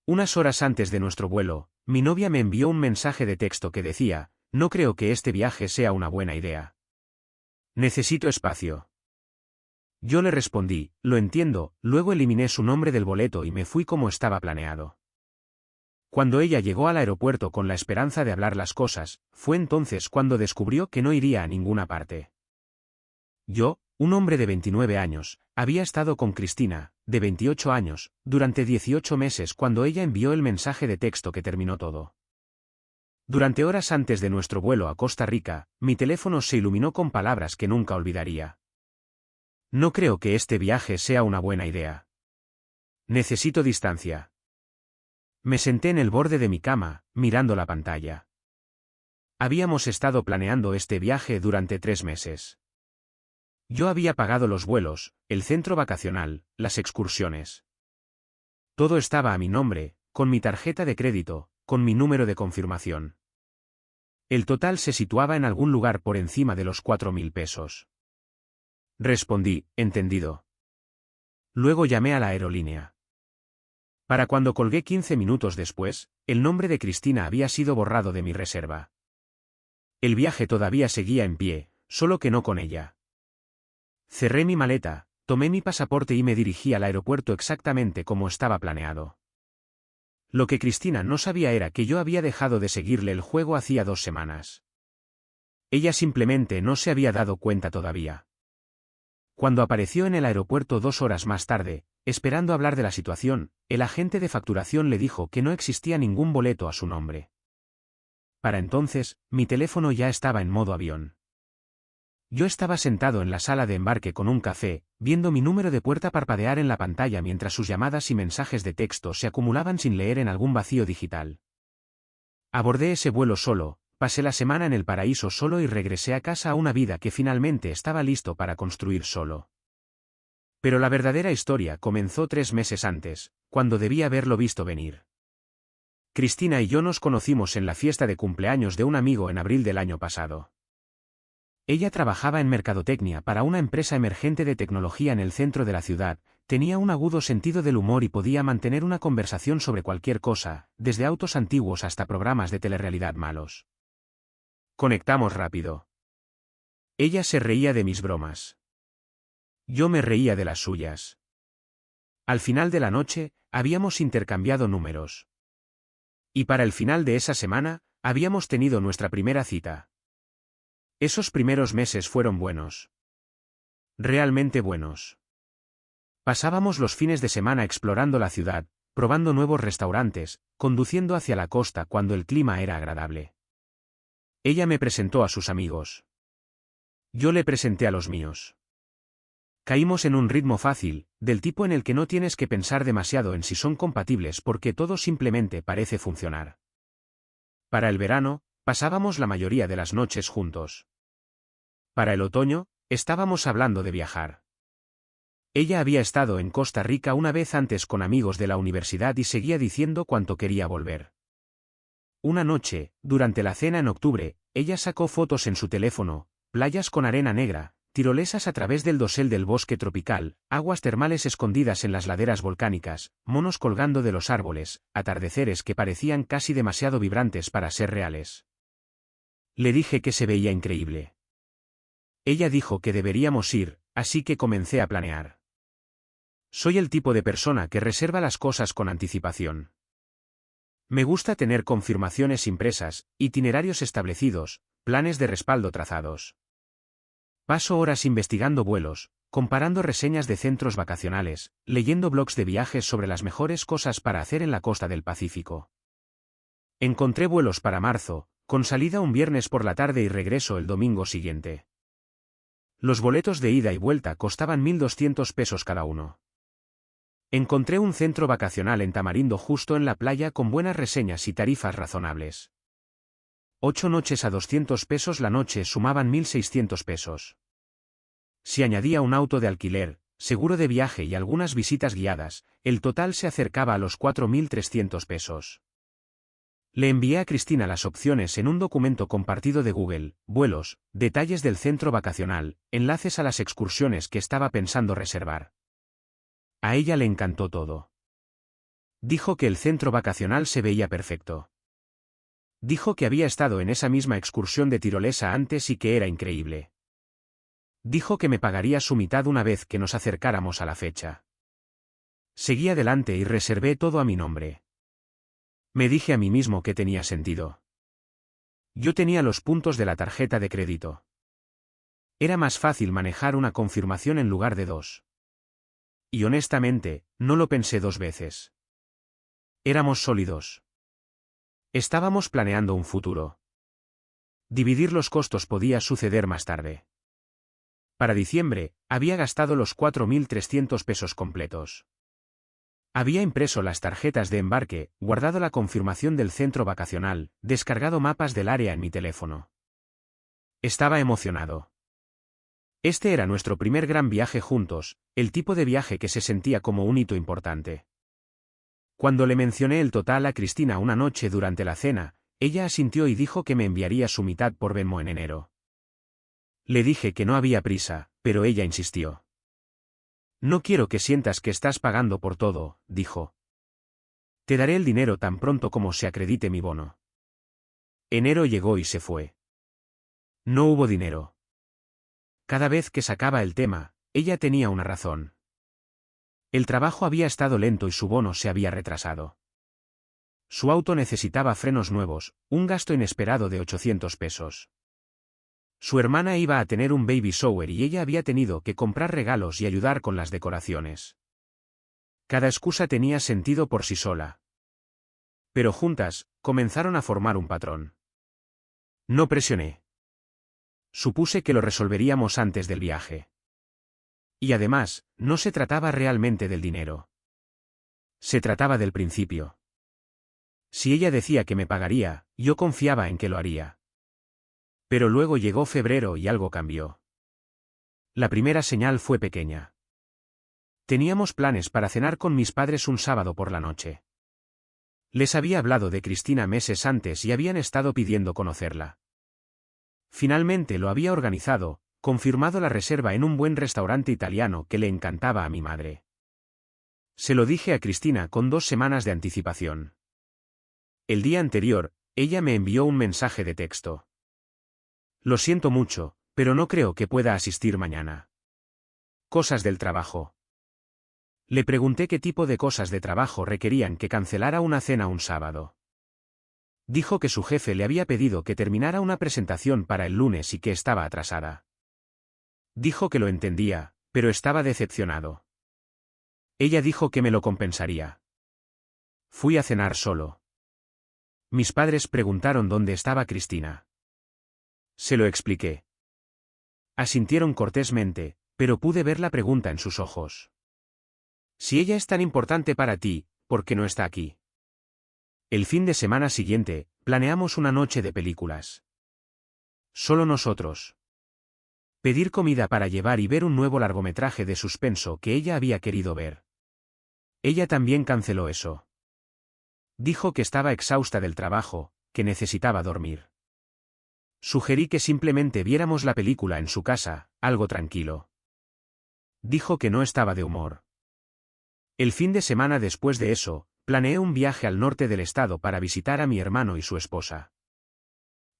Unas horas antes de nuestro vuelo, mi novia me envió un mensaje de texto que decía: no creo que este viaje sea una buena idea. Necesito espacio. Yo le respondí: lo entiendo, luego eliminé su nombre del boleto y me fui como estaba planeado. Cuando ella llegó al aeropuerto con la esperanza de hablar las cosas, fue entonces cuando descubrió que no iría a ninguna parte. Yo, un hombre de 29 años, había estado con Cristina, de 28 años, durante 18 meses cuando ella envió el mensaje de texto que terminó todo. Durante horas antes de nuestro vuelo a Costa Rica, mi teléfono se iluminó con palabras que nunca olvidaría. No creo que este viaje sea una buena idea. Necesito distancia. Me senté en el borde de mi cama, mirando la pantalla. Habíamos estado planeando este viaje durante 3 meses. Yo había pagado los vuelos, el centro vacacional, las excursiones. Todo estaba a mi nombre, con mi tarjeta de crédito, con mi número de confirmación. El total se situaba en algún lugar por encima de los 4.000 pesos. Respondí: entendido. Luego llamé a la aerolínea. Para cuando colgué 15 minutos después, el nombre de Cristina había sido borrado de mi reserva. El viaje todavía seguía en pie, solo que no con ella. Cerré mi maleta, tomé mi pasaporte y me dirigí al aeropuerto exactamente como estaba planeado. Lo que Cristina no sabía era que yo había dejado de seguirle el juego hacía 2 semanas. Ella simplemente no se había dado cuenta todavía. Cuando apareció en el aeropuerto 2 horas más tarde, esperando hablar de la situación, el agente de facturación le dijo que no existía ningún boleto a su nombre. Para entonces, mi teléfono ya estaba en modo avión. Yo estaba sentado en la sala de embarque con un café, viendo mi número de puerta parpadear en la pantalla mientras sus llamadas y mensajes de texto se acumulaban sin leer en algún vacío digital. Abordé ese vuelo solo, pasé la semana en el paraíso solo y regresé a casa a una vida que finalmente estaba listo para construir solo. Pero la verdadera historia comenzó 3 meses antes, cuando debía haberlo visto venir. Cristina y yo nos conocimos en la fiesta de cumpleaños de un amigo en abril del año pasado. Ella trabajaba en mercadotecnia para una empresa emergente de tecnología en el centro de la ciudad, tenía un agudo sentido del humor y podía mantener una conversación sobre cualquier cosa, desde autos antiguos hasta programas de telerrealidad malos. Conectamos rápido. Ella se reía de mis bromas. Yo me reía de las suyas. Al final de la noche, habíamos intercambiado números. Y para el final de esa semana, habíamos tenido nuestra primera cita. Esos primeros meses fueron buenos. Realmente buenos. Pasábamos los fines de semana explorando la ciudad, probando nuevos restaurantes, conduciendo hacia la costa cuando el clima era agradable. Ella me presentó a sus amigos. Yo le presenté a los míos. Caímos en un ritmo fácil, del tipo en el que no tienes que pensar demasiado en si son compatibles porque todo simplemente parece funcionar. Para el verano, pasábamos la mayoría de las noches juntos. Para el otoño, estábamos hablando de viajar. Ella había estado en Costa Rica una vez antes con amigos de la universidad y seguía diciendo cuánto quería volver. Una noche, durante la cena en octubre, ella sacó fotos en su teléfono: playas con arena negra, tirolesas a través del dosel del bosque tropical, aguas termales escondidas en las laderas volcánicas, monos colgando de los árboles, atardeceres que parecían casi demasiado vibrantes para ser reales. Le dije que se veía increíble. Ella dijo que deberíamos ir, así que comencé a planear. Soy el tipo de persona que reserva las cosas con anticipación. Me gusta tener confirmaciones impresas, itinerarios establecidos, planes de respaldo trazados. Paso horas investigando vuelos, comparando reseñas de centros vacacionales, leyendo blogs de viajes sobre las mejores cosas para hacer en la costa del Pacífico. Encontré vuelos para marzo, con salida un viernes por la tarde y regreso el domingo siguiente. Los boletos de ida y vuelta costaban 1.200 pesos cada uno. Encontré un centro vacacional en Tamarindo justo en la playa con buenas reseñas y tarifas razonables. 8 noches a 200 pesos la noche sumaban 1.600 pesos. Si añadía un auto de alquiler, seguro de viaje y algunas visitas guiadas, el total se acercaba a los 4.300 pesos. Le envié a Cristina las opciones en un documento compartido de Google: vuelos, detalles del centro vacacional, enlaces a las excursiones que estaba pensando reservar. A ella le encantó todo. Dijo que el centro vacacional se veía perfecto. Dijo que había estado en esa misma excursión de tirolesa antes y que era increíble. Dijo que me pagaría su mitad una vez que nos acercáramos a la fecha. Seguí adelante y reservé todo a mi nombre. Me dije a mí mismo que tenía sentido. Yo tenía los puntos de la tarjeta de crédito. Era más fácil manejar una confirmación en lugar de dos. Y honestamente, no lo pensé dos veces. Éramos sólidos. Estábamos planeando un futuro. Dividir los costos podía suceder más tarde. Para diciembre, había gastado los 4.300 pesos completos. Había impreso las tarjetas de embarque, guardado la confirmación del centro vacacional, descargado mapas del área en mi teléfono. Estaba emocionado. Este era nuestro primer gran viaje juntos, el tipo de viaje que se sentía como un hito importante. Cuando le mencioné el total a Cristina una noche durante la cena, ella asintió y dijo que me enviaría su mitad por Venmo en enero. Le dije que no había prisa, pero ella insistió. No quiero que sientas que estás pagando por todo, dijo. Te daré el dinero tan pronto como se acredite mi bono. Enero llegó y se fue. No hubo dinero. Cada vez que sacaba el tema, ella tenía una razón. El trabajo había estado lento y su bono se había retrasado. Su auto necesitaba frenos nuevos, un gasto inesperado de 800 pesos. Su hermana iba a tener un baby shower y ella había tenido que comprar regalos y ayudar con las decoraciones. Cada excusa tenía sentido por sí sola. Pero juntas, comenzaron a formar un patrón. No presioné. Supuse que lo resolveríamos antes del viaje. Y además, no se trataba realmente del dinero. Se trataba del principio. Si ella decía que me pagaría, yo confiaba en que lo haría. Pero luego llegó febrero y algo cambió. La primera señal fue pequeña. Teníamos planes para cenar con mis padres un sábado por la noche. Les había hablado de Cristina meses antes y habían estado pidiendo conocerla. Finalmente lo había organizado, confirmado la reserva en un buen restaurante italiano que le encantaba a mi madre. Se lo dije a Cristina con 2 semanas de anticipación. El día anterior, ella me envió un mensaje de texto. Lo siento mucho, pero no creo que pueda asistir mañana. Cosas del trabajo. Le pregunté qué tipo de cosas de trabajo requerían que cancelara una cena un sábado. Dijo que su jefe le había pedido que terminara una presentación para el lunes y que estaba atrasada. Dijo que lo entendía, pero estaba decepcionado. Ella dijo que me lo compensaría. Fui a cenar solo. Mis padres preguntaron dónde estaba Cristina. Se lo expliqué. Asintieron cortésmente, pero pude ver la pregunta en sus ojos. Si ella es tan importante para ti, ¿por qué no está aquí? El fin de semana siguiente, planeamos una noche de películas. Solo nosotros. Pedir comida para llevar y ver un nuevo largometraje de suspenso que ella había querido ver. Ella también canceló eso. Dijo que estaba exhausta del trabajo, que necesitaba dormir. Sugerí que simplemente viéramos la película en su casa, algo tranquilo. Dijo que no estaba de humor. El fin de semana después de eso, planeé un viaje al norte del estado para visitar a mi hermano y su esposa.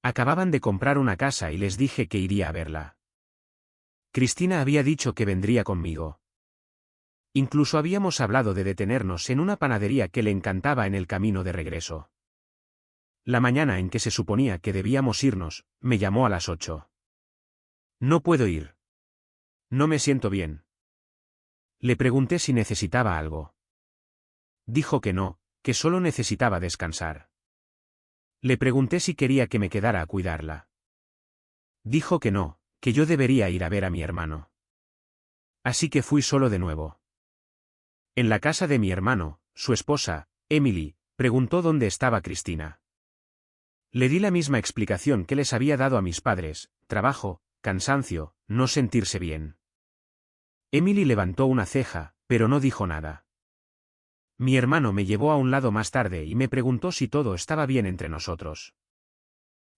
Acababan de comprar una casa y les dije que iría a verla. Cristina había dicho que vendría conmigo. Incluso habíamos hablado de detenernos en una panadería que le encantaba en el camino de regreso. La mañana en que se suponía que debíamos irnos, me llamó a las 8. No puedo ir. No me siento bien. Le pregunté si necesitaba algo. Dijo que no, que solo necesitaba descansar. Le pregunté si quería que me quedara a cuidarla. Dijo que no, que yo debería ir a ver a mi hermano. Así que fui solo de nuevo. En la casa de mi hermano, su esposa, Emily, preguntó dónde estaba Cristina. Le di la misma explicación que les había dado a mis padres: trabajo, cansancio, no sentirse bien. Emily levantó una ceja, pero no dijo nada. Mi hermano me llevó a un lado más tarde y me preguntó si todo estaba bien entre nosotros.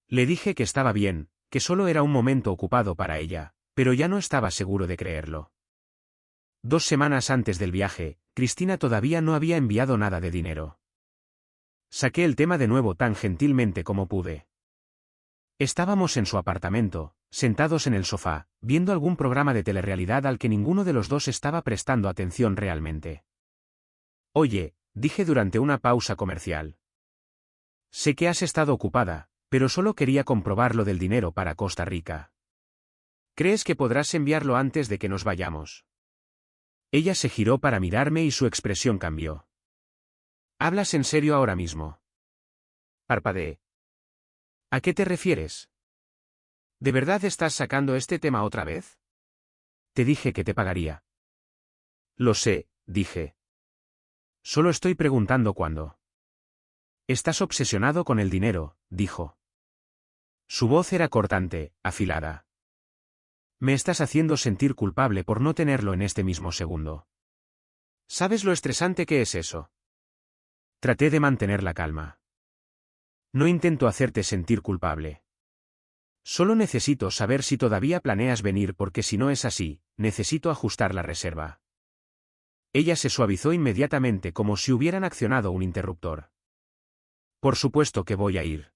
Le dije que estaba bien, que solo era un momento ocupado para ella, pero ya no estaba seguro de creerlo. 2 semanas antes del viaje, Cristina todavía no había enviado nada de dinero. Saqué el tema de nuevo tan gentilmente como pude. Estábamos en su apartamento, sentados en el sofá, viendo algún programa de telerrealidad al que ninguno de los dos estaba prestando atención realmente. Oye, dije durante una pausa comercial. Sé que has estado ocupada, pero solo quería comprobar lo del dinero para Costa Rica. ¿Crees que podrás enviarlo antes de que nos vayamos? Ella se giró para mirarme y su expresión cambió. ¿Hablas en serio ahora mismo? Parpadeé. ¿A qué te refieres? ¿De verdad estás sacando este tema otra vez? Te dije que te pagaría. Lo sé, dije. Solo estoy preguntando cuándo. Estás obsesionado con el dinero, dijo. Su voz era cortante, afilada. Me estás haciendo sentir culpable por no tenerlo en este mismo segundo. ¿Sabes lo estresante que es eso? Traté de mantener la calma. No intento hacerte sentir culpable. Solo necesito saber si todavía planeas venir porque si no es así, necesito ajustar la reserva. Ella se suavizó inmediatamente como si hubieran accionado un interruptor. Por supuesto que voy a ir.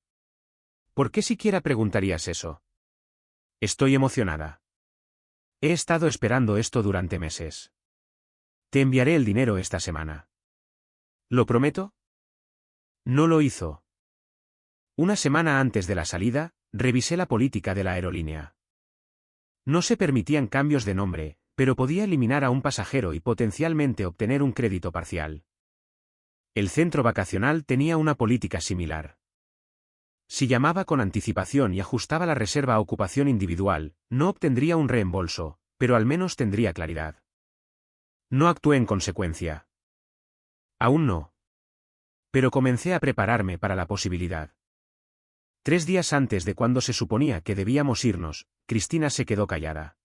¿Por qué siquiera preguntarías eso? Estoy emocionada. He estado esperando esto durante meses. Te enviaré el dinero esta semana. ¿Lo prometo? No lo hizo. Una semana antes de la salida, revisé la política de la aerolínea. No se permitían cambios de nombre, pero podía eliminar a un pasajero y potencialmente obtener un crédito parcial. El centro vacacional tenía una política similar. Si llamaba con anticipación y ajustaba la reserva a ocupación individual, no obtendría un reembolso, pero al menos tendría claridad. No actué en consecuencia. Aún no. Pero comencé a prepararme para la posibilidad. 3 días antes de cuando se suponía que debíamos irnos, Cristina se quedó callada.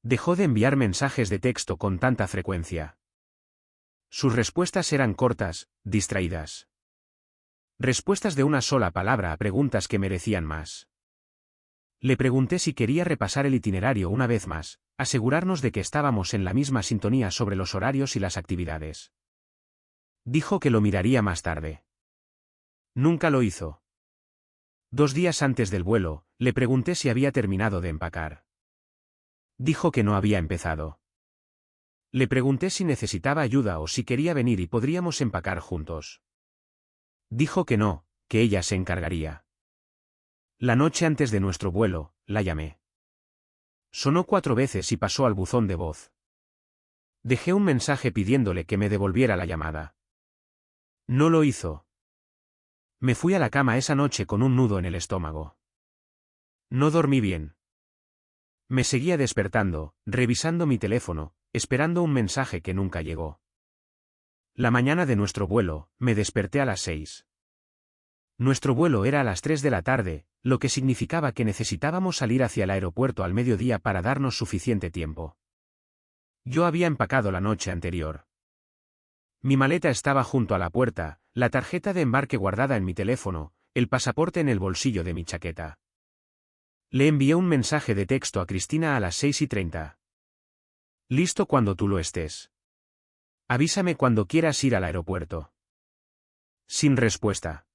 Dejó de enviar mensajes de texto con tanta frecuencia. Sus respuestas eran cortas, distraídas. Respuestas de una sola palabra a preguntas que merecían más. Le pregunté si quería repasar el itinerario una vez más, asegurarnos de que estábamos en la misma sintonía sobre los horarios y las actividades. Dijo que lo miraría más tarde. Nunca lo hizo. 2 días antes del vuelo, le pregunté si había terminado de empacar. Dijo que no había empezado. Le pregunté si necesitaba ayuda o si quería venir y podríamos empacar juntos. Dijo que no, que ella se encargaría. La noche antes de nuestro vuelo, la llamé. Sonó 4 veces y pasó al buzón de voz. Dejé un mensaje pidiéndole que me devolviera la llamada. No lo hizo. Me fui a la cama esa noche con un nudo en el estómago. No dormí bien. Me seguía despertando, revisando mi teléfono, esperando un mensaje que nunca llegó. La mañana de nuestro vuelo, me desperté a las 6. Nuestro vuelo era a las 3 de la tarde, lo que significaba que necesitábamos salir hacia el aeropuerto al mediodía para darnos suficiente tiempo. Yo había empacado la noche anterior. Mi maleta estaba junto a la puerta, la tarjeta de embarque guardada en mi teléfono, el pasaporte en el bolsillo de mi chaqueta. Le envié un mensaje de texto a Cristina a las 6:30. Listo cuando tú lo estés. Avísame cuando quieras ir al aeropuerto. Sin respuesta.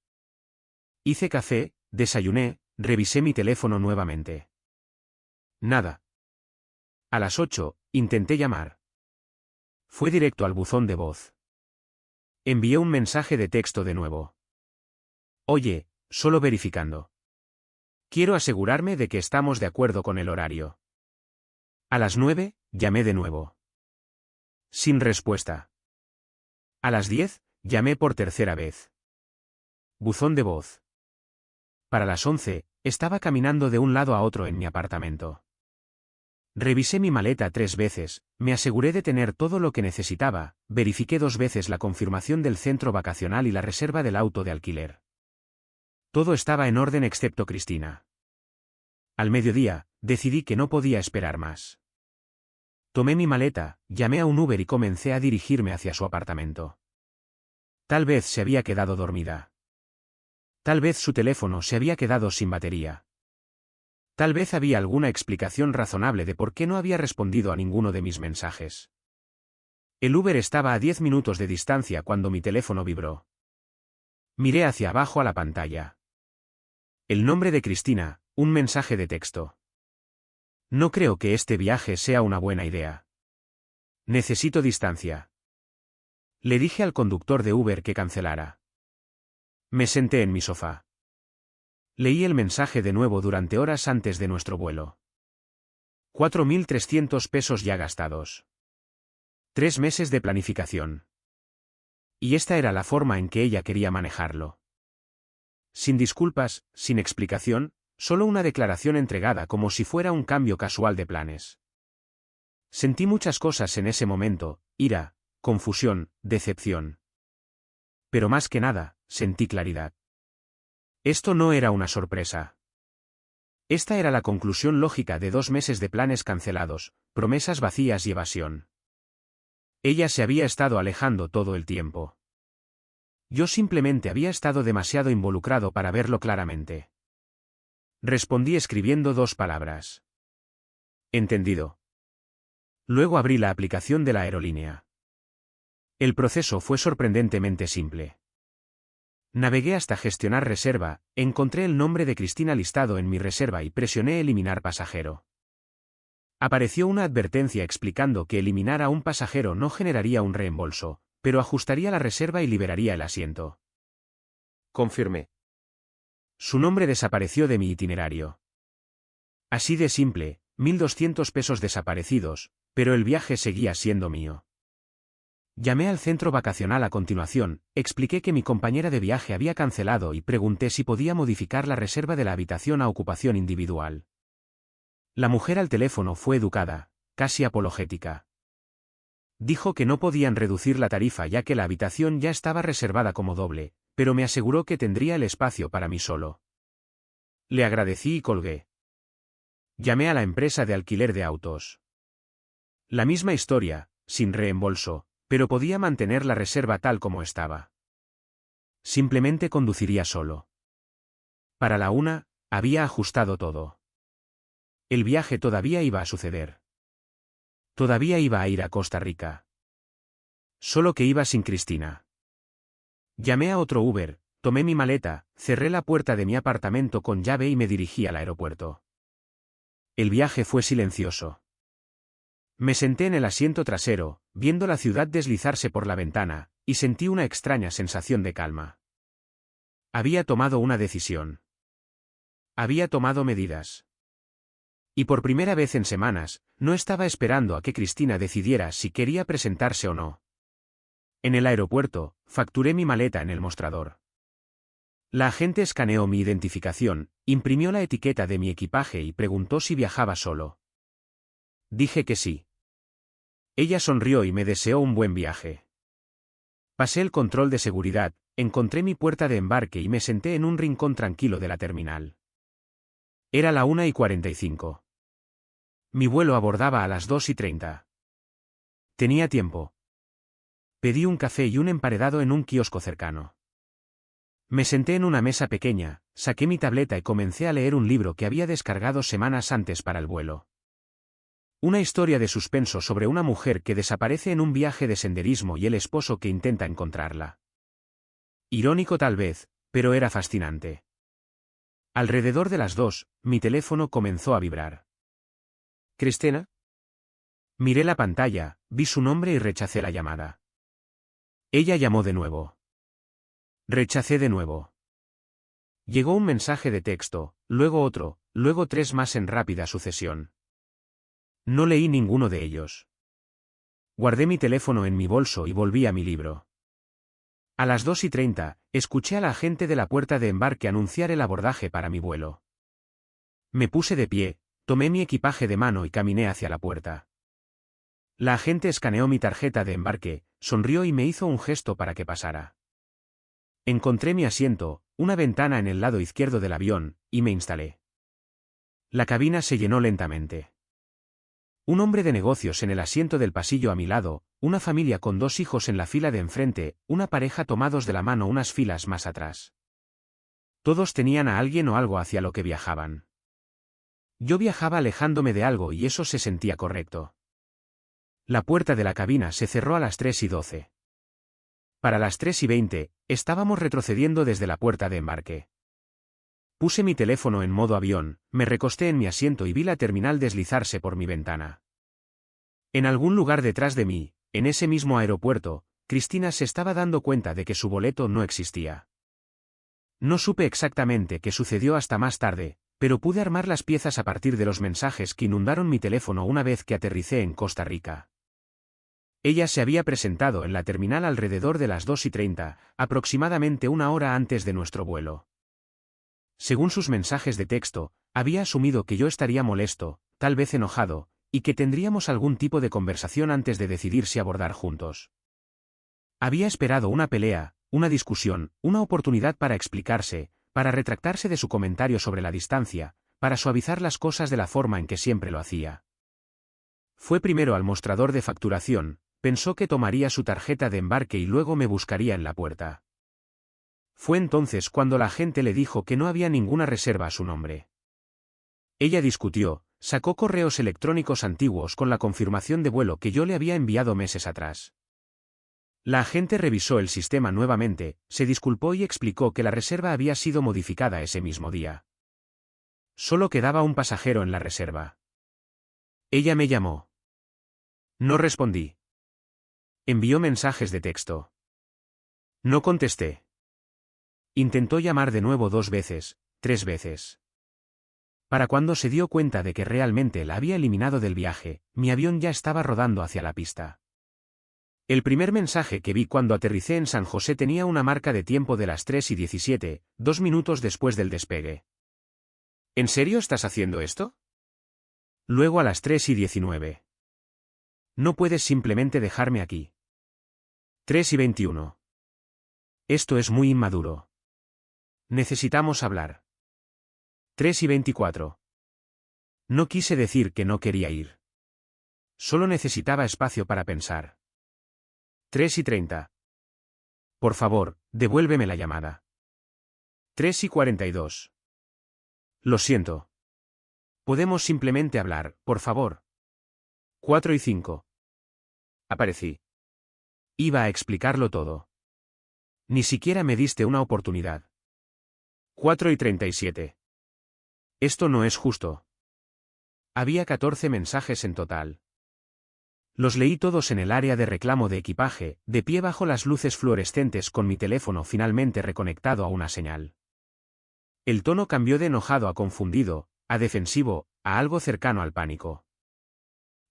Hice café, desayuné, revisé mi teléfono nuevamente. Nada. A las 8, intenté llamar. Fue directo al buzón de voz. Envié un mensaje de texto de nuevo. Oye, solo verificando. Quiero asegurarme de que estamos de acuerdo con el horario. A las 9, llamé de nuevo. Sin respuesta. A las 10, llamé por tercera vez. Buzón de voz. Para las 11, estaba caminando de un lado a otro en mi apartamento. Revisé mi maleta 3 veces, me aseguré de tener todo lo que necesitaba, verifiqué 2 veces la confirmación del centro vacacional y la reserva del auto de alquiler. Todo estaba en orden excepto Cristina. Al mediodía, decidí que no podía esperar más. Tomé mi maleta, llamé a un Uber y comencé a dirigirme hacia su apartamento. Tal vez se había quedado dormida. Tal vez su teléfono se había quedado sin batería. Tal vez había alguna explicación razonable de por qué no había respondido a ninguno de mis mensajes. El Uber estaba a 10 minutos de distancia cuando mi teléfono vibró. Miré hacia abajo a la pantalla. El nombre de Cristina, un mensaje de texto. No creo que este viaje sea una buena idea. Necesito distancia. Le dije al conductor de Uber que cancelara. Me senté en mi sofá. Leí el mensaje de nuevo durante horas antes de nuestro vuelo. 4.300 pesos ya gastados. 3 meses de planificación. Y esta era la forma en que ella quería manejarlo. Sin disculpas, sin explicación, solo una declaración entregada como si fuera un cambio casual de planes. Sentí muchas cosas en ese momento: ira, confusión, decepción. Pero más que nada, sentí claridad. Esto no era una sorpresa. Esta era la conclusión lógica de 2 meses de planes cancelados, promesas vacías y evasión. Ella se había estado alejando todo el tiempo. Yo simplemente había estado demasiado involucrado para verlo claramente. Respondí escribiendo 2 palabras. Entendido. Luego abrí la aplicación de la aerolínea. El proceso fue sorprendentemente simple. Navegué hasta gestionar reserva, encontré el nombre de Cristina listado en mi reserva y presioné eliminar pasajero. Apareció una advertencia explicando que eliminar a un pasajero no generaría un reembolso, pero ajustaría la reserva y liberaría el asiento. Confirmé. Su nombre desapareció de mi itinerario. Así de simple, 1.200 pesos desaparecidos, pero el viaje seguía siendo mío. Llamé al centro vacacional a continuación, expliqué que mi compañera de viaje había cancelado y pregunté si podía modificar la reserva de la habitación a ocupación individual. La mujer al teléfono fue educada, casi apologética. Dijo que no podían reducir la tarifa ya que la habitación ya estaba reservada como doble, pero me aseguró que tendría el espacio para mí solo. Le agradecí y colgué. Llamé a la empresa de alquiler de autos. La misma historia, sin reembolso, pero podía mantener la reserva tal como estaba. Simplemente conduciría solo. Para la 1, había ajustado todo. El viaje todavía iba a suceder. Todavía iba a ir a Costa Rica. Solo que iba sin Cristina. Llamé a otro Uber, tomé mi maleta, cerré la puerta de mi apartamento con llave y me dirigí al aeropuerto. El viaje fue silencioso. Me senté en el asiento trasero, viendo la ciudad deslizarse por la ventana, y sentí una extraña sensación de calma. Había tomado una decisión. Había tomado medidas. Y por primera vez en semanas, no estaba esperando a que Cristina decidiera si quería presentarse o no. En el aeropuerto, facturé mi maleta en el mostrador. La agente escaneó mi identificación, imprimió la etiqueta de mi equipaje y preguntó si viajaba solo. Dije que sí. Ella sonrió y me deseó un buen viaje. Pasé el control de seguridad, encontré mi puerta de embarque y me senté en un rincón tranquilo de la terminal. Era la 1:45. Mi vuelo abordaba a las 2:30. Tenía tiempo. Pedí un café y un emparedado en un kiosco cercano. Me senté en una mesa pequeña, saqué mi tableta y comencé a leer un libro que había descargado semanas antes para el vuelo. Una historia de suspenso sobre una mujer que desaparece en un viaje de senderismo y el esposo que intenta encontrarla. Irónico tal vez, pero era fascinante. Alrededor de las 2, mi teléfono comenzó a vibrar. ¿Cristina? Miré la pantalla, vi su nombre y rechacé la llamada. Ella llamó de nuevo. Rechacé de nuevo. Llegó un mensaje de texto, luego otro, luego 3 más en rápida sucesión. No leí ninguno de ellos. Guardé mi teléfono en mi bolso y volví a mi libro. A las 2:30, escuché a la agente de la puerta de embarque anunciar el abordaje para mi vuelo. Me puse de pie, tomé mi equipaje de mano y caminé hacia la puerta. La agente escaneó mi tarjeta de embarque, sonrió y me hizo un gesto para que pasara. Encontré mi asiento, una ventana en el lado izquierdo del avión, y me instalé. La cabina se llenó lentamente. Un hombre de negocios en el asiento del pasillo a mi lado, una familia con 2 hijos en la fila de enfrente, una pareja tomados de la mano unas filas más atrás. Todos tenían a alguien o algo hacia lo que viajaban. Yo viajaba alejándome de algo y eso se sentía correcto. La puerta de la cabina se cerró a las 3:12. Para las 3:20, estábamos retrocediendo desde la puerta de embarque. Puse mi teléfono en modo avión, me recosté en mi asiento y vi la terminal deslizarse por mi ventana. En algún lugar detrás de mí, en ese mismo aeropuerto, Cristina se estaba dando cuenta de que su boleto no existía. No supe exactamente qué sucedió hasta más tarde, pero pude armar las piezas a partir de los mensajes que inundaron mi teléfono una vez que aterricé en Costa Rica. Ella se había presentado en la terminal alrededor de las 2:30, aproximadamente una hora antes de nuestro vuelo. Según sus mensajes de texto, había asumido que yo estaría molesto, tal vez enojado, y que tendríamos algún tipo de conversación antes de decidir si abordar juntos. Había esperado una pelea, una discusión, una oportunidad para explicarse, para retractarse de su comentario sobre la distancia, para suavizar las cosas de la forma en que siempre lo hacía. Fue primero al mostrador de facturación, pensó que tomaría su tarjeta de embarque y luego me buscaría en la puerta. Fue entonces cuando la agente le dijo que no había ninguna reserva a su nombre. Ella discutió, sacó correos electrónicos antiguos con la confirmación de vuelo que yo le había enviado meses atrás. La agente revisó el sistema nuevamente, se disculpó y explicó que la reserva había sido modificada ese mismo día. Solo quedaba un pasajero en la reserva. Ella me llamó. No respondí. Envió mensajes de texto. No contesté. Intentó llamar de nuevo 2 veces, 3 veces. Para cuando se dio cuenta de que realmente la había eliminado del viaje, mi avión ya estaba rodando hacia la pista. El primer mensaje que vi cuando aterricé en San José tenía una marca de tiempo de las 3:17, 2 minutos después del despegue. ¿En serio estás haciendo esto? Luego a las 3:19. No puedes simplemente dejarme aquí. 3:21. Esto es muy inmaduro. Necesitamos hablar. 3:24. No quise decir que no quería ir. Solo necesitaba espacio para pensar. 3:30. Por favor, devuélveme la llamada. 3:42. Lo siento. Podemos simplemente hablar, por favor. 4:05. Aparecí. Iba a explicarlo todo. Ni siquiera me diste una oportunidad. 4:37. Esto no es justo. Había 14 mensajes en total. Los leí todos en el área de reclamo de equipaje, de pie bajo las luces fluorescentes con mi teléfono finalmente reconectado a una señal. El tono cambió de enojado a confundido, a defensivo, a algo cercano al pánico.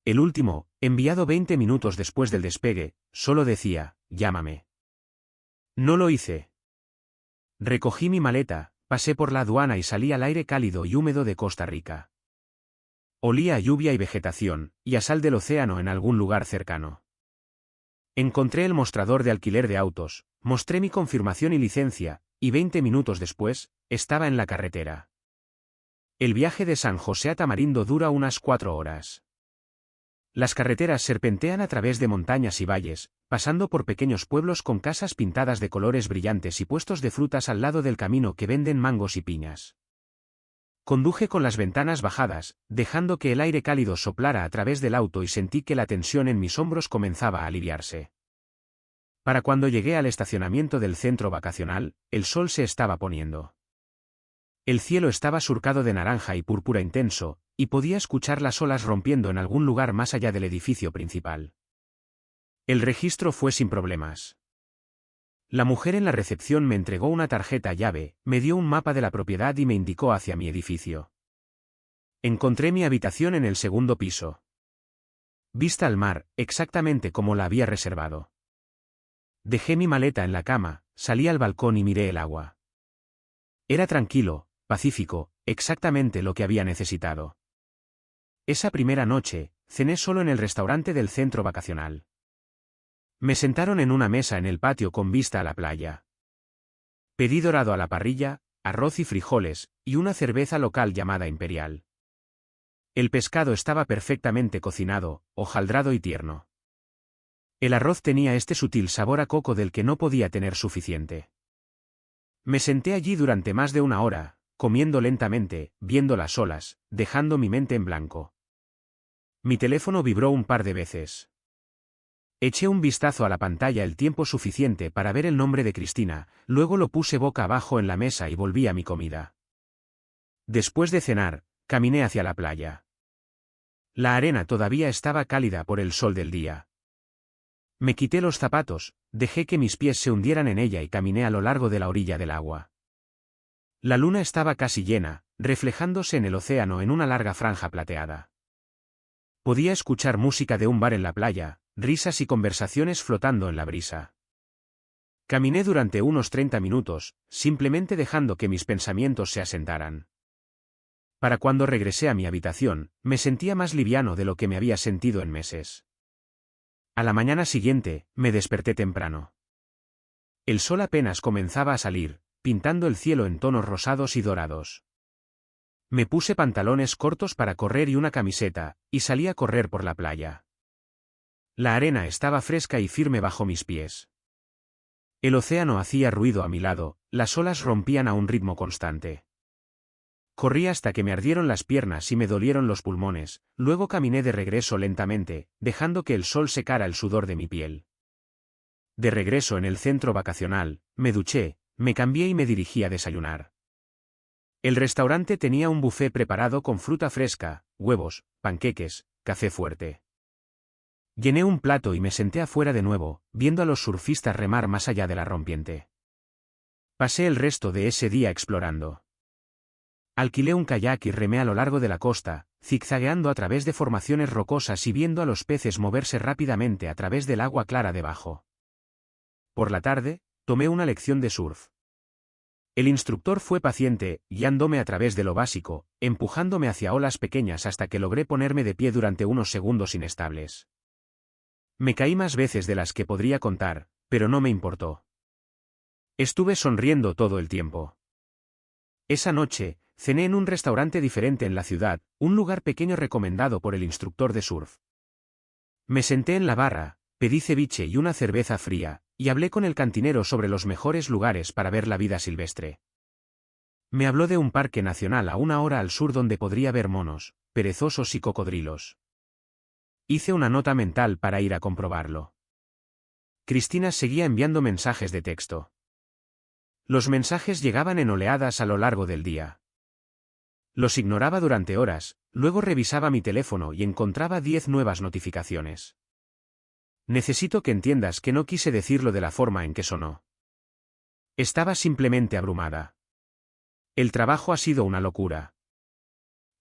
El último, enviado 20 minutos después del despegue, solo decía, llámame. No lo hice. Recogí mi maleta, pasé por la aduana y salí al aire cálido y húmedo de Costa Rica. Olía a lluvia y vegetación, y a sal del océano en algún lugar cercano. Encontré el mostrador de alquiler de autos, mostré mi confirmación y licencia, y 20 minutos después, estaba en la carretera. El viaje de San José a Tamarindo dura unas 4 horas. Las carreteras serpentean a través de montañas y valles, pasando por pequeños pueblos con casas pintadas de colores brillantes y puestos de frutas al lado del camino que venden mangos y piñas. Conduje con las ventanas bajadas, dejando que el aire cálido soplara a través del auto y sentí que la tensión en mis hombros comenzaba a aliviarse. Para cuando llegué al estacionamiento del centro vacacional, el sol se estaba poniendo. El cielo estaba surcado de naranja y púrpura intenso, y podía escuchar las olas rompiendo en algún lugar más allá del edificio principal. El registro fue sin problemas. La mujer en la recepción me entregó una tarjeta llave, me dio un mapa de la propiedad y me indicó hacia mi edificio. Encontré mi habitación en el segundo piso. Vista al mar, exactamente como la había reservado. Dejé mi maleta en la cama, salí al balcón y miré el agua. Era tranquilo, pacífico, exactamente lo que había necesitado. Esa primera noche, cené solo en el restaurante del centro vacacional. Me sentaron en una mesa en el patio con vista a la playa. Pedí dorado a la parrilla, arroz y frijoles, y una cerveza local llamada Imperial. El pescado estaba perfectamente cocinado, hojaldrado y tierno. El arroz tenía este sutil sabor a coco del que no podía tener suficiente. Me senté allí durante más de una hora, comiendo lentamente, viendo las olas, dejando mi mente en blanco. Mi teléfono vibró un par de veces. Eché un vistazo a la pantalla el tiempo suficiente para ver el nombre de Cristina, luego lo puse boca abajo en la mesa y volví a mi comida. Después de cenar, caminé hacia la playa. La arena todavía estaba cálida por el sol del día. Me quité los zapatos, dejé que mis pies se hundieran en ella y caminé a lo largo de la orilla del agua. La luna estaba casi llena, reflejándose en el océano en una larga franja plateada. Podía escuchar música de un bar en la playa, risas y conversaciones flotando en la brisa. Caminé durante unos 30 minutos, simplemente dejando que mis pensamientos se asentaran. Para cuando regresé a mi habitación, me sentía más liviano de lo que me había sentido en meses. A la mañana siguiente, me desperté temprano. El sol apenas comenzaba a salir, pintando el cielo en tonos rosados y dorados. Me puse pantalones cortos para correr y una camiseta, y salí a correr por la playa. La arena estaba fresca y firme bajo mis pies. El océano hacía ruido a mi lado, las olas rompían a un ritmo constante. Corrí hasta que me ardieron las piernas y me dolieron los pulmones, luego caminé de regreso lentamente, dejando que el sol secara el sudor de mi piel. De regreso en el centro vacacional, me duché, me cambié y me dirigí a desayunar. El restaurante tenía un buffet preparado con fruta fresca, huevos, panqueques, café fuerte. Llené un plato y me senté afuera de nuevo, viendo a los surfistas remar más allá de la rompiente. Pasé el resto de ese día explorando. Alquilé un kayak y remé a lo largo de la costa, zigzagueando a través de formaciones rocosas y viendo a los peces moverse rápidamente a través del agua clara debajo. Por la tarde, tomé una lección de surf. El instructor fue paciente, guiándome a través de lo básico, empujándome hacia olas pequeñas hasta que logré ponerme de pie durante unos segundos inestables. Me caí más veces de las que podría contar, pero no me importó. Estuve sonriendo todo el tiempo. Esa noche, cené en un restaurante diferente en la ciudad, un lugar pequeño recomendado por el instructor de surf. Me senté en la barra, pedí ceviche y una cerveza fría, y hablé con el cantinero sobre los mejores lugares para ver la vida silvestre. Me habló de un parque nacional a 1 hora al sur donde podría ver monos, perezosos y cocodrilos. Hice una nota mental para ir a comprobarlo. Cristina seguía enviando mensajes de texto. Los mensajes llegaban en oleadas a lo largo del día. Los ignoraba durante horas, luego revisaba mi teléfono y encontraba 10 nuevas notificaciones. Necesito que entiendas que no quise decirlo de la forma en que sonó. Estaba simplemente abrumada. El trabajo ha sido una locura.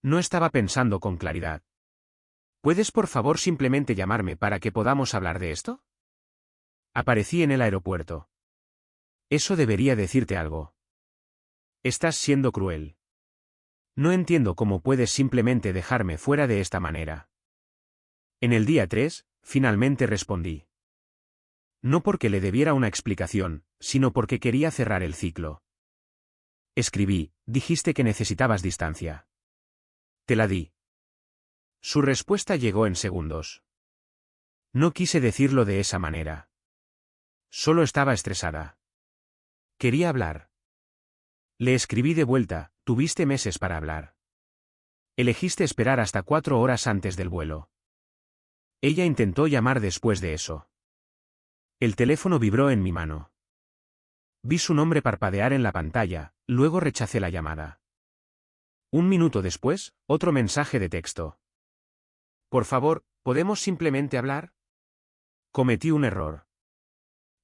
No estaba pensando con claridad. ¿Puedes por favor simplemente llamarme para que podamos hablar de esto? Aparecí en el aeropuerto. Eso debería decirte algo. Estás siendo cruel. No entiendo cómo puedes simplemente dejarme fuera de esta manera. En el día 3, finalmente respondí. No porque le debiera una explicación, sino porque quería cerrar el ciclo. Escribí, dijiste que necesitabas distancia. Te la di. Su respuesta llegó en segundos. No quise decirlo de esa manera. Solo estaba estresada. Quería hablar. Le escribí de vuelta, tuviste meses para hablar. Elegiste esperar hasta 4 horas antes del vuelo. Ella intentó llamar después de eso. El teléfono vibró en mi mano. Vi su nombre parpadear en la pantalla, luego rechacé la llamada. 1 minuto después, otro mensaje de texto. Por favor, ¿podemos simplemente hablar? Cometí un error.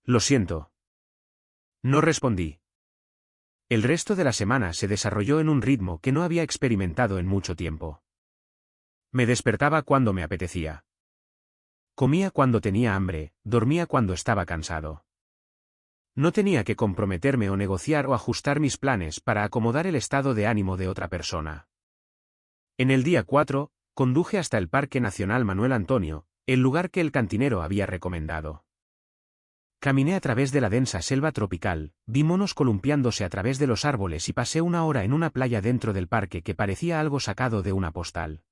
Lo siento. No respondí. El resto de la semana se desarrolló en un ritmo que no había experimentado en mucho tiempo. Me despertaba cuando me apetecía. Comía cuando tenía hambre, dormía cuando estaba cansado. No tenía que comprometerme o negociar o ajustar mis planes para acomodar el estado de ánimo de otra persona. En el día 4, conduje hasta el Parque Nacional Manuel Antonio, el lugar que el cantinero había recomendado. Caminé a través de la densa selva tropical, vi monos columpiándose a través de los árboles y pasé 1 hora en una playa dentro del parque que parecía algo sacado de una postal.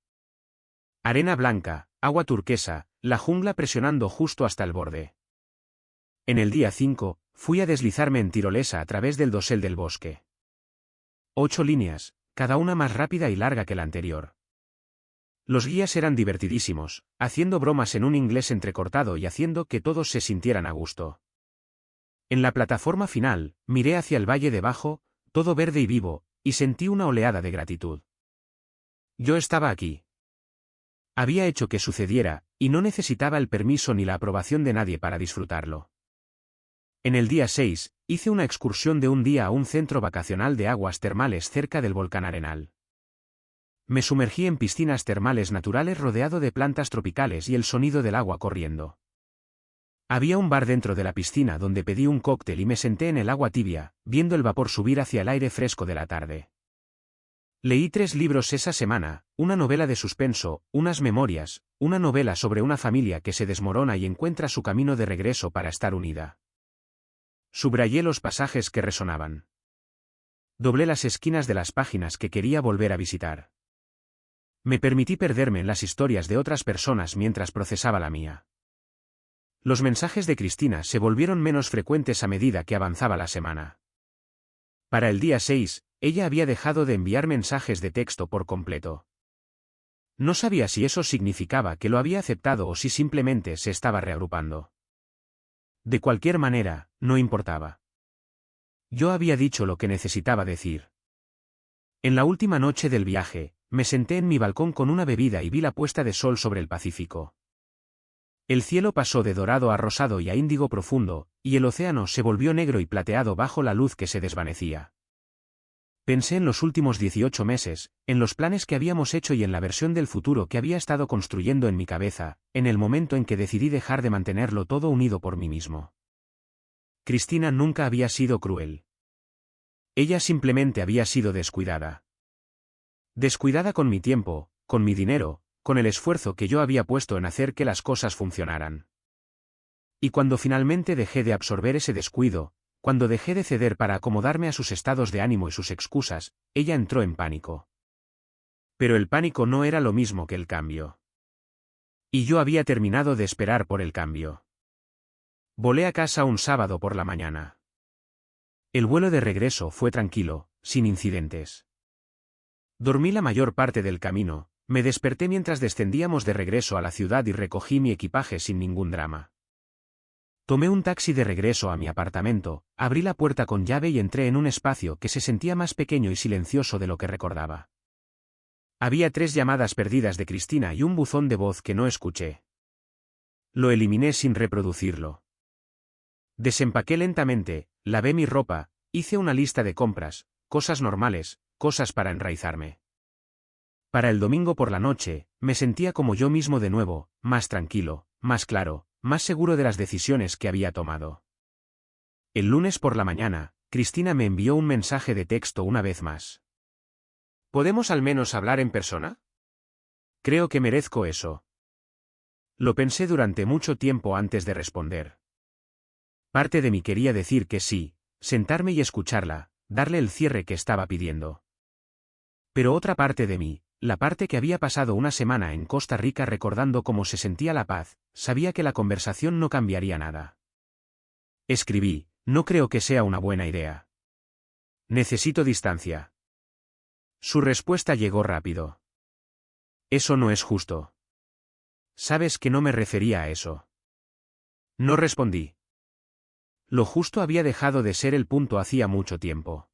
Arena blanca, agua turquesa, la jungla presionando justo hasta el borde. En el día 5, fui a deslizarme en tirolesa a través del dosel del bosque. 8 líneas, cada una más rápida y larga que la anterior. Los guías eran divertidísimos, haciendo bromas en un inglés entrecortado y haciendo que todos se sintieran a gusto. En la plataforma final, miré hacia el valle debajo, todo verde y vivo, y sentí una oleada de gratitud. Yo estaba aquí. Había hecho que sucediera, y no necesitaba el permiso ni la aprobación de nadie para disfrutarlo. En el día 6, hice una excursión de un día a un centro vacacional de aguas termales cerca del volcán Arenal. Me sumergí en piscinas termales naturales rodeado de plantas tropicales y el sonido del agua corriendo. Había un bar dentro de la piscina donde pedí un cóctel y me senté en el agua tibia, viendo el vapor subir hacia el aire fresco de la tarde. Leí 3 libros esa semana, una novela de suspenso, unas memorias, una novela sobre una familia que se desmorona y encuentra su camino de regreso para estar unida. Subrayé los pasajes que resonaban. Doblé las esquinas de las páginas que quería volver a visitar. Me permití perderme en las historias de otras personas mientras procesaba la mía. Los mensajes de Cristina se volvieron menos frecuentes a medida que avanzaba la semana. Para el día 6, ella había dejado de enviar mensajes de texto por completo. No sabía si eso significaba que lo había aceptado o si simplemente se estaba reagrupando. De cualquier manera, no importaba. Yo había dicho lo que necesitaba decir. En la última noche del viaje, me senté en mi balcón con una bebida y vi la puesta de sol sobre el Pacífico. El cielo pasó de dorado a rosado y a índigo profundo, y el océano se volvió negro y plateado bajo la luz que se desvanecía. Pensé en los últimos 18 meses, en los planes que habíamos hecho y en la versión del futuro que había estado construyendo en mi cabeza, en el momento en que decidí dejar de mantenerlo todo unido por mí mismo. Cristina nunca había sido cruel. Ella simplemente había sido descuidada. Descuidada con mi tiempo, con mi dinero, con el esfuerzo que yo había puesto en hacer que las cosas funcionaran. Y cuando finalmente dejé de absorber ese descuido, cuando dejé de ceder para acomodarme a sus estados de ánimo y sus excusas, ella entró en pánico. Pero el pánico no era lo mismo que el cambio. Y yo había terminado de esperar por el cambio. Volé a casa un sábado por la mañana. El vuelo de regreso fue tranquilo, sin incidentes. Dormí la mayor parte del camino, me desperté mientras descendíamos de regreso a la ciudad y recogí mi equipaje sin ningún drama. Tomé un taxi de regreso a mi apartamento, abrí la puerta con llave y entré en un espacio que se sentía más pequeño y silencioso de lo que recordaba. Había 3 llamadas perdidas de Cristina y un buzón de voz que no escuché. Lo eliminé sin reproducirlo. Desempaqué lentamente, lavé mi ropa, hice una lista de compras, cosas normales, cosas para enraizarme. Para el domingo por la noche, me sentía como yo mismo de nuevo, más tranquilo, más claro, más seguro de las decisiones que había tomado. El lunes por la mañana, Cristina me envió un mensaje de texto una vez más. ¿Podemos al menos hablar en persona? Creo que merezco eso. Lo pensé durante mucho tiempo antes de responder. Parte de mí quería decir que sí, sentarme y escucharla, darle el cierre que estaba pidiendo. Pero otra parte de mí, la parte que había pasado una semana en Costa Rica recordando cómo se sentía la paz, sabía que la conversación no cambiaría nada. Escribí, no creo que sea una buena idea. Necesito distancia. Su respuesta llegó rápido. Eso no es justo. Sabes que no me refería a eso. No respondí. Lo justo había dejado de ser el punto hacía mucho tiempo.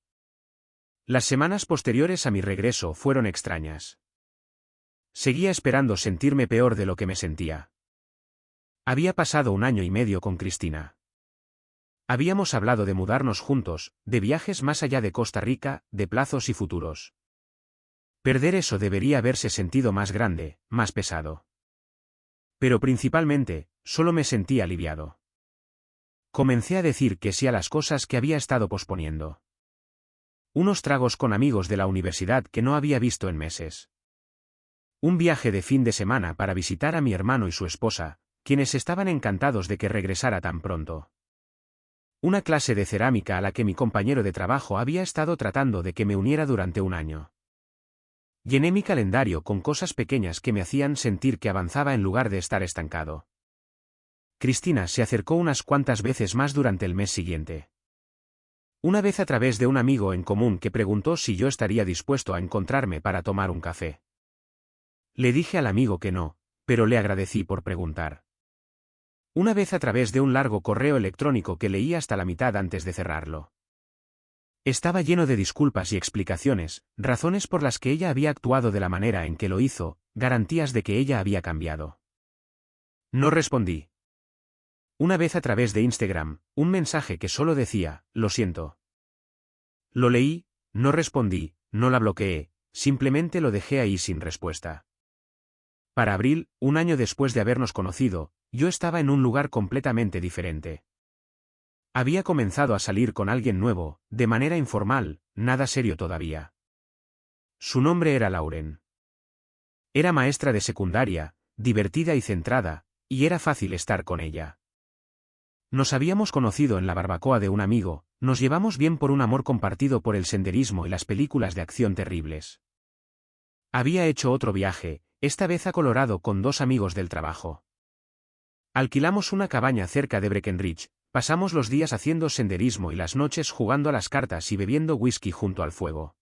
Las semanas posteriores a mi regreso fueron extrañas. Seguía esperando sentirme peor de lo que me sentía. Había pasado 1 año y medio con Cristina. Habíamos hablado de mudarnos juntos, de viajes más allá de Costa Rica, de plazos y futuros. Perder eso debería haberse sentido más grande, más pesado. Pero principalmente, solo me sentí aliviado. Comencé a decir que sí a las cosas que había estado posponiendo. Unos tragos con amigos de la universidad que no había visto en meses. Un viaje de fin de semana para visitar a mi hermano y su esposa, quienes estaban encantados de que regresara tan pronto. Una clase de cerámica a la que mi compañero de trabajo había estado tratando de que me uniera durante 1 año. Llené mi calendario con cosas pequeñas que me hacían sentir que avanzaba en lugar de estar estancado. Cristina se acercó unas cuantas veces más durante el mes siguiente. Una vez a través de un amigo en común que preguntó si yo estaría dispuesto a encontrarme para tomar un café. Le dije al amigo que no, pero le agradecí por preguntar. Una vez a través de un largo correo electrónico que leí hasta la mitad antes de cerrarlo. Estaba lleno de disculpas y explicaciones, razones por las que ella había actuado de la manera en que lo hizo, garantías de que ella había cambiado. No respondí. Una vez a través de Instagram, un mensaje que solo decía, lo siento. Lo leí, no respondí, no la bloqueé, simplemente lo dejé ahí sin respuesta. Para abril, un año después de habernos conocido, yo estaba en un lugar completamente diferente. Había comenzado a salir con alguien nuevo, de manera informal, nada serio todavía. Su nombre era Lauren. Era maestra de secundaria, divertida y centrada, y era fácil estar con ella. Nos habíamos conocido en la barbacoa de un amigo, nos llevamos bien por un amor compartido por el senderismo y las películas de acción terribles. Había hecho otro viaje, esta vez a Colorado con 2 amigos del trabajo. Alquilamos una cabaña cerca de Breckenridge, pasamos los días haciendo senderismo y las noches jugando a las cartas y bebiendo whisky junto al fuego.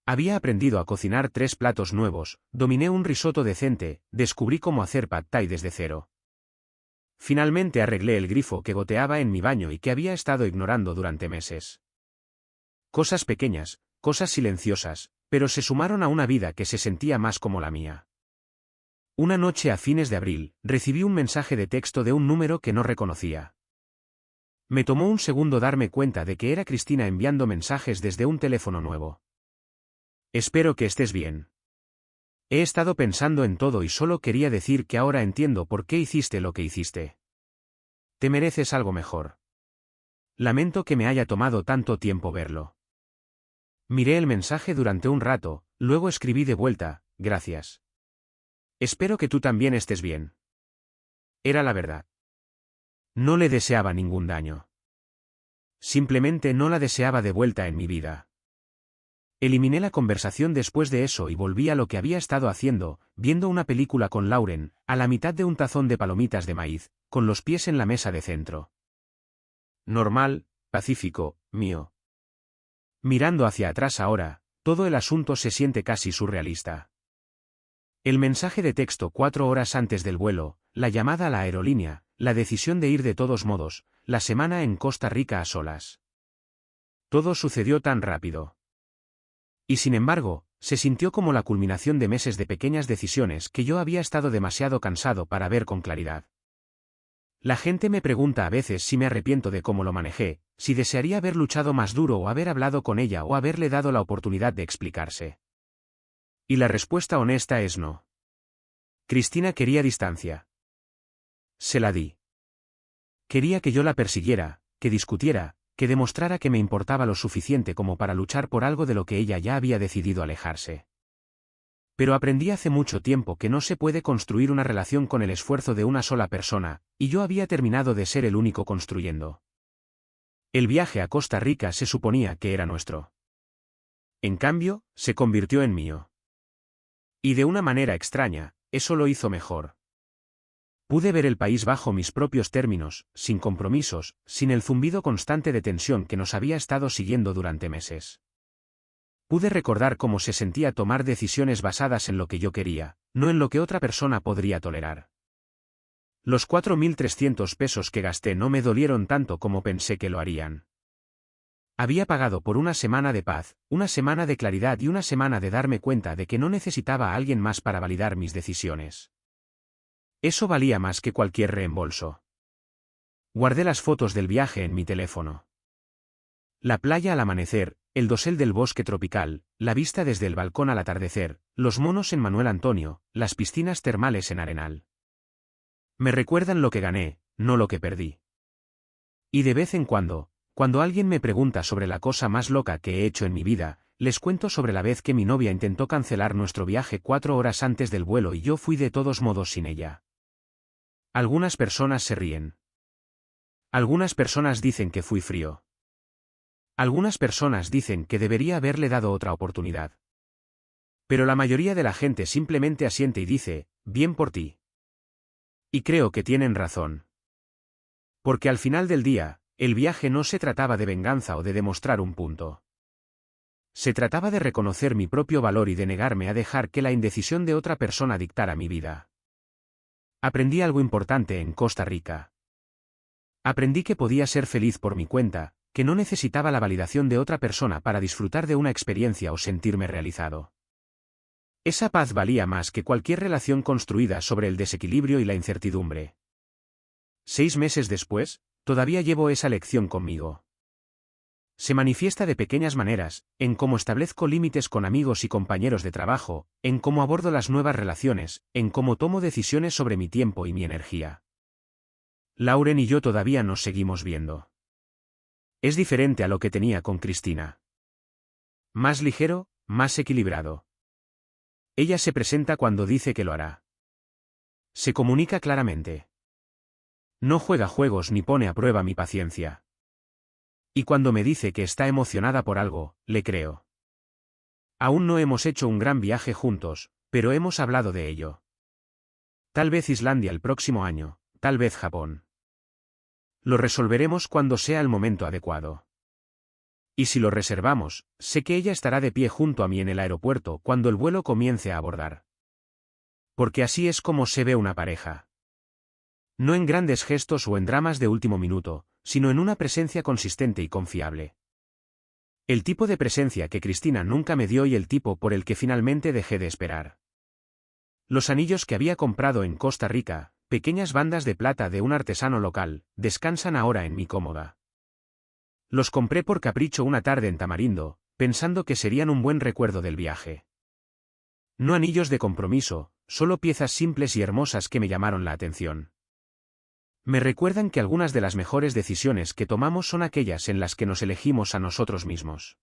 Había aprendido a cocinar 3 platos nuevos, dominé un risotto decente, descubrí cómo hacer pad thai desde cero. Finalmente arreglé el grifo que goteaba en mi baño y que había estado ignorando durante meses. Cosas pequeñas, cosas silenciosas, pero se sumaron a una vida que se sentía más como la mía. Una noche a fines de abril, recibí un mensaje de texto de un número que no reconocía. Me tomó un segundo darme cuenta de que era Cristina enviando mensajes desde un teléfono nuevo. Espero que estés bien. He estado pensando en todo y solo quería decir que ahora entiendo por qué hiciste lo que hiciste. Te mereces algo mejor. Lamento que me haya tomado tanto tiempo verlo. Miré el mensaje durante un rato, luego escribí de vuelta, gracias. Espero que tú también estés bien. Era la verdad. No le deseaba ningún daño. Simplemente no la deseaba de vuelta en mi vida. Eliminé la conversación después de eso y volví a lo que había estado haciendo, viendo una película con Lauren, a la mitad de un tazón de palomitas de maíz, con los pies en la mesa de centro. Normal, pacífico, mío. Mirando hacia atrás ahora, todo el asunto se siente casi surrealista. El mensaje de texto 4 horas antes del vuelo, la llamada a la aerolínea, la decisión de ir de todos modos, la semana en Costa Rica a solas. Todo sucedió tan rápido. Y sin embargo, se sintió como la culminación de meses de pequeñas decisiones que yo había estado demasiado cansado para ver con claridad. La gente me pregunta a veces si me arrepiento de cómo lo manejé, si desearía haber luchado más duro o haber hablado con ella o haberle dado la oportunidad de explicarse. Y la respuesta honesta es no. Cristina quería distancia. Se la di. Quería que yo la persiguiera, que discutiera, que demostrara que me importaba lo suficiente como para luchar por algo de lo que ella ya había decidido alejarse. Pero aprendí hace mucho tiempo que no se puede construir una relación con el esfuerzo de una sola persona, y yo había terminado de ser el único construyendo. El viaje a Costa Rica se suponía que era nuestro. En cambio, se convirtió en mío. Y de una manera extraña, eso lo hizo mejor. Pude ver el país bajo mis propios términos, sin compromisos, sin el zumbido constante de tensión que nos había estado siguiendo durante meses. Pude recordar cómo se sentía tomar decisiones basadas en lo que yo quería, no en lo que otra persona podría tolerar. Los 4.300 pesos que gasté no me dolieron tanto como pensé que lo harían. Había pagado por una semana de paz, una semana de claridad y una semana de darme cuenta de que no necesitaba a alguien más para validar mis decisiones. Eso valía más que cualquier reembolso. Guardé las fotos del viaje en mi teléfono. La playa al amanecer, el dosel del bosque tropical, la vista desde el balcón al atardecer, los monos en Manuel Antonio, las piscinas termales en Arenal. Me recuerdan lo que gané, no lo que perdí. Y de vez en cuando alguien me pregunta sobre la cosa más loca que he hecho en mi vida, les cuento sobre la vez que mi novia intentó cancelar nuestro viaje 4 horas antes del vuelo y yo fui de todos modos sin ella. Algunas personas se ríen. Algunas personas dicen que fui frío. Algunas personas dicen que debería haberle dado otra oportunidad. Pero la mayoría de la gente simplemente asiente y dice, bien por ti. Y creo que tienen razón. Porque al final del día, el viaje no se trataba de venganza o de demostrar un punto. Se trataba de reconocer mi propio valor y de negarme a dejar que la indecisión de otra persona dictara mi vida. Aprendí algo importante en Costa Rica. Aprendí que podía ser feliz por mi cuenta, que no necesitaba la validación de otra persona para disfrutar de una experiencia o sentirme realizado. Esa paz valía más que cualquier relación construida sobre el desequilibrio y la incertidumbre. 6 meses después, todavía llevo esa lección conmigo. Se manifiesta de pequeñas maneras, en cómo establezco límites con amigos y compañeros de trabajo, en cómo abordo las nuevas relaciones, en cómo tomo decisiones sobre mi tiempo y mi energía. Lauren y yo todavía nos seguimos viendo. Es diferente a lo que tenía con Cristina. Más ligero, más equilibrado. Ella se presenta cuando dice que lo hará. Se comunica claramente. No juega juegos ni pone a prueba mi paciencia. Y cuando me dice que está emocionada por algo, le creo. Aún no hemos hecho un gran viaje juntos, pero hemos hablado de ello. Tal vez Islandia el próximo año, tal vez Japón. Lo resolveremos cuando sea el momento adecuado. Y si lo reservamos, sé que ella estará de pie junto a mí en el aeropuerto cuando el vuelo comience a abordar. Porque así es como se ve una pareja. No en grandes gestos o en dramas de último minuto, sino en una presencia consistente y confiable. El tipo de presencia que Cristina nunca me dio y el tipo por el que finalmente dejé de esperar. Los anillos que había comprado en Costa Rica, pequeñas bandas de plata de un artesano local, descansan ahora en mi cómoda. Los compré por capricho una tarde en Tamarindo, pensando que serían un buen recuerdo del viaje. No anillos de compromiso, solo piezas simples y hermosas que me llamaron la atención. Me recuerdan que algunas de las mejores decisiones que tomamos son aquellas en las que nos elegimos a nosotros mismos.